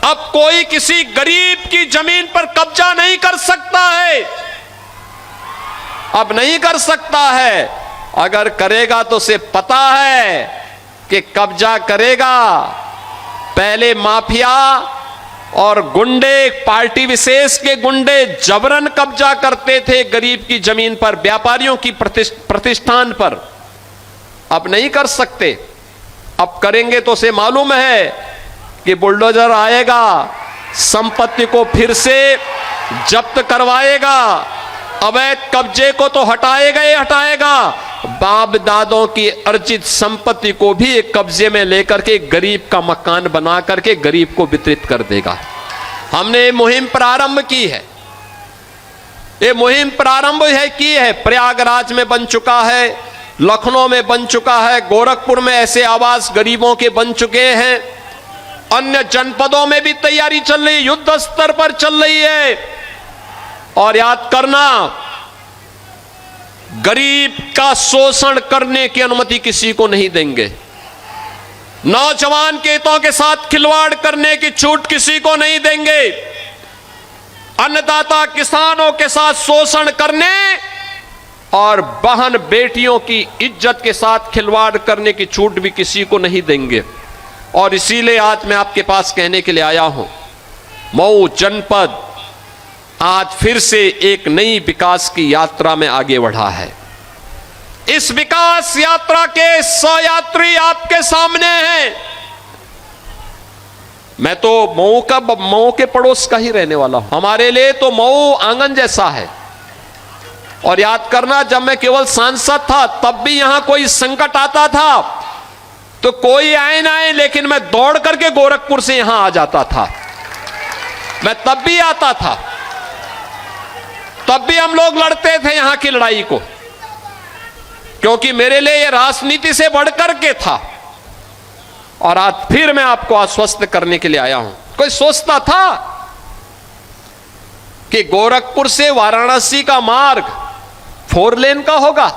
अब कोई किसी गरीब की जमीन पर कब्जा नहीं कर सकता है, अब नहीं कर सकता है। अगर करेगा तो उसे पता है कि कब्जा करेगा। पहले माफिया और गुंडे, पार्टी विशेष के गुंडे जबरन कब्जा करते थे गरीब की जमीन पर, व्यापारियों की प्रतिष्ठान पर। अब नहीं कर सकते। अब करेंगे तो उसे मालूम है कि बुलडोजर आएगा, संपत्ति को फिर से जब्त करवाएगा, अवैध कब्जे को तो हटाएगा ही हटाएगा, बाप दादों की अर्जित संपत्ति को भी एक कब्जे में लेकर के गरीब का मकान बना करके गरीब को वितरित कर देगा। हमने मुहिम प्रारंभ की है। ये मुहिम प्रारंभ की है। प्रयागराज में बन चुका है, लखनऊ में बन चुका है, गोरखपुर में ऐसे आवास गरीबों के बन चुके हैं, अन्य जनपदों में भी तैयारी चल रही, युद्ध स्तर पर चल रही है। और याद करना, गरीब का शोषण करने की अनुमति किसी को नहीं देंगे। नौजवान के हितों के साथ खिलवाड़ करने की छूट किसी को नहीं देंगे। अन्नदाता किसानों के साथ शोषण करने और बहन बेटियों की इज्जत के साथ खिलवाड़ करने की छूट भी किसी को नहीं देंगे। और इसीलिए आज मैं आपके पास कहने के लिए आया हूं, मऊ जनपद आज फिर से एक नई विकास की यात्रा में आगे बढ़ा है। इस विकास यात्रा के 100 यात्री आपके सामने हैं। मैं तो मऊ के पड़ोस का ही रहने वाला हूं। हमारे लिए तो मऊ आंगन जैसा है। और याद करना, जब मैं केवल सांसद था तब भी यहां कोई संकट आता था तो कोई आए ना आए, लेकिन मैं दौड़ करके गोरखपुर से यहां आ जाता था। मैं तब भी आता था, तब भी हम लोग लड़ते थे यहां की लड़ाई को, क्योंकि मेरे लिए यह राजनीति से बढ़कर के था। और आज फिर मैं आपको आश्वस्त करने के लिए आया हूं। कोई सोचता था कि गोरखपुर से वाराणसी का मार्ग 4 लेन का होगा?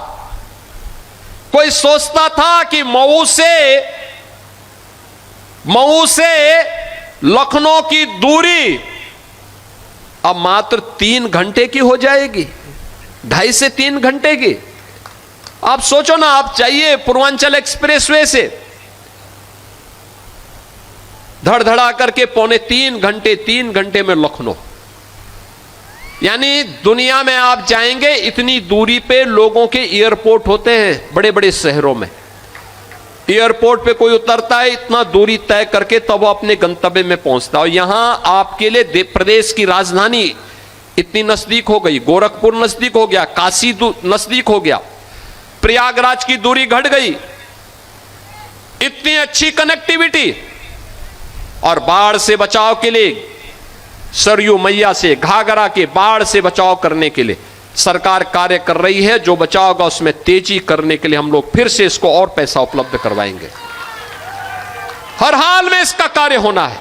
कोई सोचता था कि मऊ से लखनऊ की दूरी अब मात्र 3 घंटे की हो जाएगी, 2.5 से 3 घंटे की? आप सोचो ना, आप चाहिए पूर्वांचल एक्सप्रेसवे से धड़धड़ा करके 3 घंटे में लखनऊ। यानी दुनिया में आप जाएंगे, इतनी दूरी पे लोगों के एयरपोर्ट होते हैं बड़े बड़े शहरों में। एयरपोर्ट पे कोई उतरता है, इतना दूरी तय करके तब वो अपने गंतव्य में पहुंचता है। और यहां आपके लिए प्रदेश की राजधानी इतनी नजदीक हो गई, गोरखपुर नजदीक हो गया, काशी नजदीक हो गया, प्रयागराज की दूरी घट गई, इतनी अच्छी कनेक्टिविटी। और बाढ़ से बचाव के लिए, सरयू मैया से, घाघरा के बाढ़ से बचाव करने के लिए सरकार कार्य कर रही है। जो बचाव होगा उसमें तेजी करने के लिए हम लोग फिर से इसको और पैसा उपलब्ध करवाएंगे। हर हाल में इसका कार्य होना है।